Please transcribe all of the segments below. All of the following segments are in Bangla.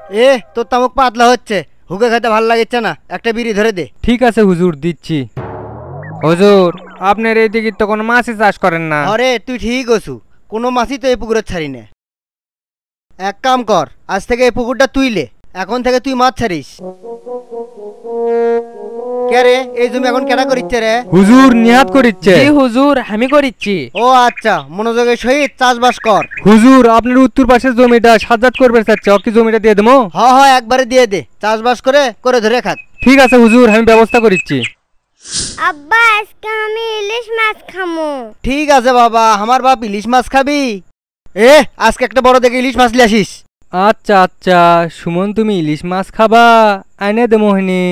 এ তোর তামুক পাতলা হচ্ছে, হুকে খেতে ভালো লাগছে না, একটা বিড়ি ধরে দে। ঠিক আছে হুজুর, দিচ্ছি। হুজুর, আপনার এইদিকে তো কোনো মাছই চাষ করেন না। আরে তুই ঠিক আছু, কোনো মাছই তো এই পুকুরে ছাড়ি না। এক কাম কর, আজ থেকে এই পুকুরটা তুইলে, এখন থেকে তুই মাছ ছাড়িস। কে রে, এই জমি এখন কেডা করিচ্ছে রে? হুজুর নিহাত করিচ্ছে। জি হুজুর, আমি করিচ্ছি। ও আচ্ছা, মনোযোগের সহিত চাষবাস কর। হুজুর, আপনার উত্তর পাশের জমিটা সাজ্জাদ করবে চাচ্ছে, ওকে জমিটা দিয়ে দেবো? হ হ, একবারে দিয়ে দে, চাষবাস করে করে ধরে খাক। ঠিক আছে হুজুর, আমি ব্যবস্থা করিচ্ছি। আব্বা আজকে আমি ইলিশ মাছ খামো। ঠিক আছে বাবা, আমার বাপ ইলিশ মাছ খাবি? এ আজকে একটা বড় দেখে ইলিশ মাছ নিয়ে আসিস। আচ্ছা আচ্ছা, সুমন তুমি ইলিশ মাছ খাবা, আইনে দে মোহিনী।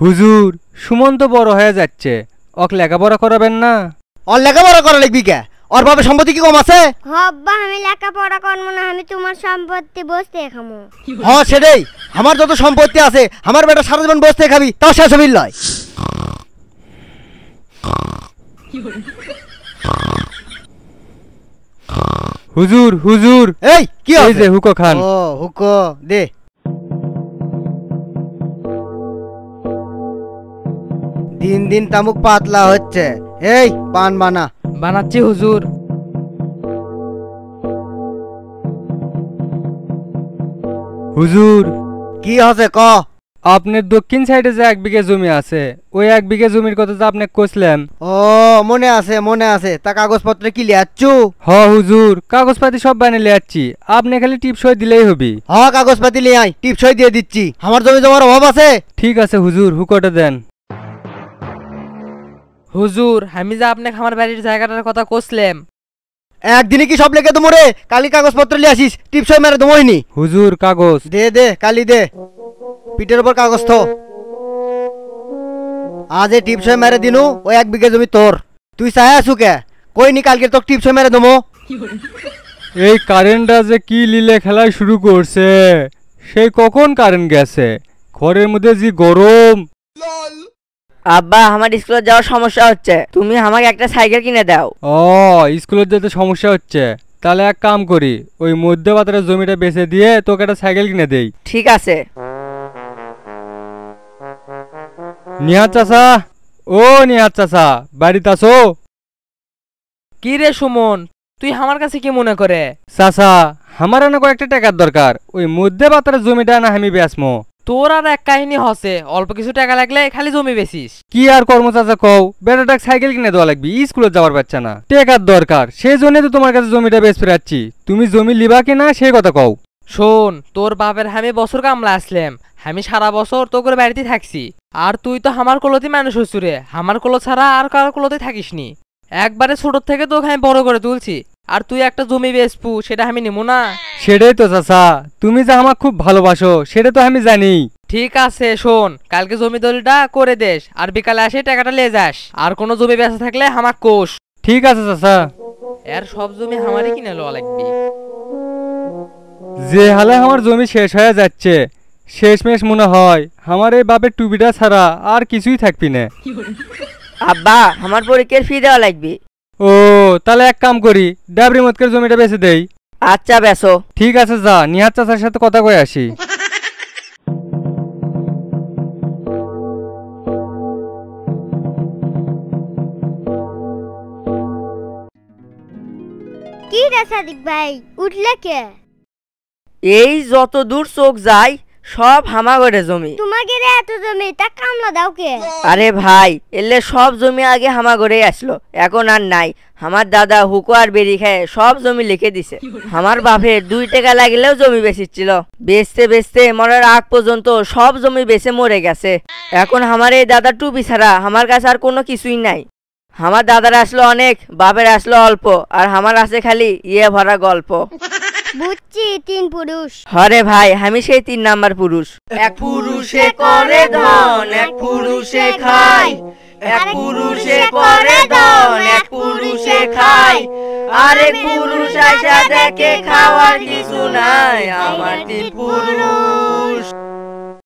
হুজুর, সুমন তো বড় হয়ে যাচ্ছে, ওকে লেখাপড়া করাবেন না? ওর লেখাপড়া করা লিখবি কে? ওর বাপের সম্পত্তি কি কম আছে? আব্বা আমি লেখাপড়া করবো না, আমি তোমার সম্পত্তি বসতে খামো। হ্যাঁ সেটাই, আমার যত সম্পত্তি আছে আমার বেটা সারা জীবন বসতে খাবি, তাও শেষ হবিল নয়। হুজুর হুজুর, এই কি এই হয়েছে? যে হুকো খান। ও হুকো দে। দিন দিন তামুক পাতলা হচ্ছে, এই পান বানা। বানাচ্ছি হুজুর। হুজুর, কি হচ্ছে ক? আপনার দক্ষিণ সাইডে যে 1 বিঘা জমি আছে, ওই 1 বিঘা জমির কথা যে আপনি কইছিলেন। ও মনে আছে মনে আছে, তা কাগজপত্র কি লিয়াচ্ছু? হ হুজুর, কাগজপাতি সব বানিয়ে লিয়াচ্ছি, আপনি খালি টিপসই দিলেই হবে। হ কাগজপাতি লিয়ে আয়, টিপসই দিয়ে দিচ্ছি। আমার জমি জমার অভাব আছে? ঠিক আছে হুজুর, হুকোটা দেন। হুজুর, আমি যে আপনাকে আমার বাড়ির জায়গাটার কথা কইছিলাম। একদিনে কি সব লেগে তোমরে? কালি কাগজপত্র লিয়ে আসিস, টিপসই মেরে দমইনি। হুজুর কাগজ দে দে, কালি দে, পিঠের উপর কাগজ থো। আজ এই টিপসই মেরে দিনু, ওই 1 বিঘা জমি তোর। তুই চাই আছু কে? কই নি কালকে তোকে টিপসই মেরে দমো। এই কারেন্টটা যে কি লীলে খেলা শুরু করছে, সেই কখন কারেন্ট গেছে, ঘরের মধ্যে যে গরম। আব্বা আমার স্কুলে যাওয়ার সমস্যা হচ্ছে, তুমি আমাকে একটা সাইকেল কিনে দাও। ও স্কুলের যেতে সমস্যা হচ্ছে, তাহলে এক কাম করি, ওই মধ্যে বাজারের জমিটা বেচে দিয়ে তোকে একটা সাইকেল কিনে দেই। ঠিক আছে। নিহাত চাচা, ও নিহাত চাচা, বাড়িতে আসো? কি রে সুমন, তুই আমার কাছে কি মনে করে? চাচা, আমার না কয়েকটা টাকার দরকার, ওই মধ্যে বাজারের জমিটা না আমি বেচমো। তোর আর এক কাহিনী হসে, অল্প কিছু টাকা লাগলে খালি জমি বেচিস। কি আর কর্ম চাচা কও, বেটাটাকে সাইকেল কিনে দেওয়া লাগবে, স্কুলে যাওয়ার বাচ্চা না, টাকার দরকার, সেই জন্য তো তোমার কাছে জমিটা বেচ ফেরাচ্ছি। তুমি জমি লিবা কিনা সেই কথা কও। শোন, তোর বাপের আমি বছর কামলা আসলাম, আমি সারা বছর তোর বাড়িতে থাকছি, আর তুই তো আমার কোলতি মানুষ হচ্ছু রে, আমার কোলো ছাড়া আর কারোর কোলোতে থাকিসনি। একবারে ছোট থেকে তোকে আমি বড় করে তুলছি, আর তুই একটা জমি বেচপু, সেটা আমি নিমু না? সেটাই তো চাচা, তুমি যে আমাকে খুব ভালোবাসো সেটা তো আমি জানি। ঠিক আছে শোন, কালকে জমি দলিলটা করে দেস, আর বিকালে এসে টাকাটা নিয়ে যাস, আর কোনো জমি বেচা থাকলে আমাক কোষ। ঠিক আছে চাচা। এর সব জমি আমারই কিনে লওয়া লাগবে। যে হালে আমার জমি শেষ হয়ে যাচ্ছে, শেষমেশ মনে হয় আমার এই বাপের টুপিটা ছাড়া আর কিছুই থাকবি না। আব্বা আমার পরীক্ষার ফি দেওয়া লাগবে। ও তাহলে এক কাম করি, ডাবরি মতকের জমিটা বেচে দেই। আচ্ছা বেচো। ঠিক আছে, যা নিহাত চাচার সাথে কথা কয়ে আসি। কি রে সাদিক ভাই, উঠলে কে? এই যত দূর চোখ যায় সব হামাগড়ে জমি। তোমাকে রে এত জমি, তা কামলা দাও কে? আরে ভাই, এলে সব জমি আগে হামাগড়ে আসলো, এখন আর নাই। আমার দাদা হুকো আর বেরি খায় সব জমি লিখে দিছে। আমার বাপের 2 টাকা লাগলেও জমি বেচিছিল, বেচতে বেচতে মরার আগ পর্যন্ত সব জমি বেচে মরে গেছে। এখন আমার এই দাদা টুপি ছাড়া আমার কাছে আর কোনো কিছুই নাই। আমার দাদার আসলো অনেক, বাপের আসলো অল্প, আর আমার আছে খালি ভরা গল্প। বুঝছি, 3 পুরুষ। হরে ভাই, আমি সেই 3 নাম্বার পুরুষ। এক পুরুষে করে ধন, এক পুরুষে খায়, এক পুরুষে করে ধন, এক পুরুষে খায়, আরেক পুরুষ আইসা দেখে খাওয়ার কিছু নাই, আমার 3 পুরুষ।